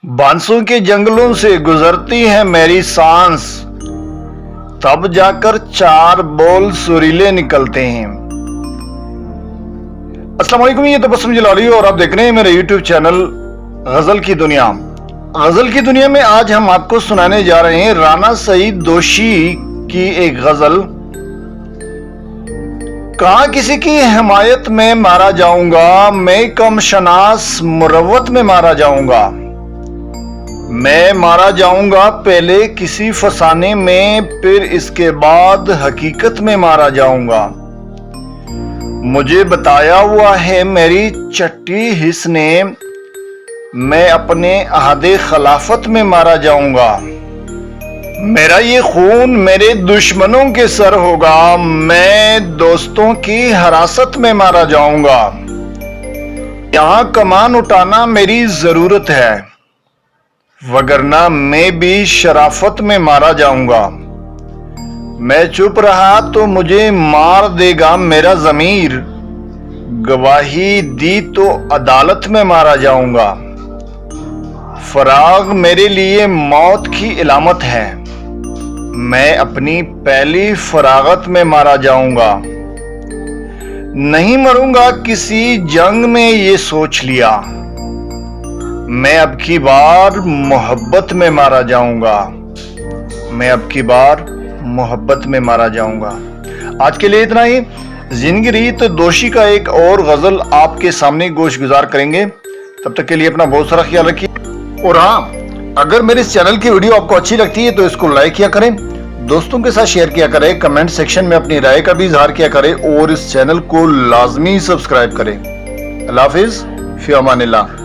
बांसों के जंगलों से गुजरती है मेरी सांस, तब जाकर चार बोल सुरीले निकलते हैं। अस्सलाम वालेकुम, ये तबस्सुम जलाली और आप देख रहे हैं मेरे यूट्यूब चैनल गजल की दुनिया। गजल की दुनिया में आज हम आपको सुनाने जा रहे हैं राना सईद दोशी की एक गजल। कहाँ किसी की हिमायत में मारा जाऊंगा, मैं कम शनास मुरव्वत में मारा जाऊंगा। मैं मारा जाऊंगा पहले किसी फसाने में, फिर इसके बाद हकीकत में मारा जाऊंगा। मुझे बताया हुआ है मेरी चट्टी हिस्स ने, मैं अपने अहदे खिलाफत में मारा जाऊंगा। मेरा ये खून मेरे दुश्मनों के सर होगा, मैं दोस्तों की हिरासत में मारा जाऊंगा। यहां कमान उठाना मेरी जरूरत है, वगरना मैं भी शराफत में मारा जाऊंगा। मैं चुप रहा तो मुझे मार देगा मेरा ज़मीर, गवाही दी तो अदालत में मारा जाऊंगा। फराग मेरे लिए मौत की इलामत है, मैं अपनी पहली फरागत में मारा जाऊंगा। नहीं मरूंगा किसी जंग में ये सोच लिया, मैं अब की बार मोहब्बत में मारा जाऊंगा। मैं अब की बार मोहब्बत में मारा जाऊंगा। आज के लिए इतना ही। जिंदगी रही तो दोषी का एक और गजल आपके सामने गोश गुजार करेंगे। तब तक के लिए अपना बहुत सारा ख्याल रखिए। और हाँ, अगर मेरे इस चैनल की वीडियो आपको अच्छी लगती है तो इसको लाइक किया करें, दोस्तों के साथ शेयर किया करें, कमेंट सेक्शन में अपनी राय का भी इजहार किया करें और इस चैनल को लाजमी सब्सक्राइब करें। अल्लाह हाफिज, फी अमानिल्लाह।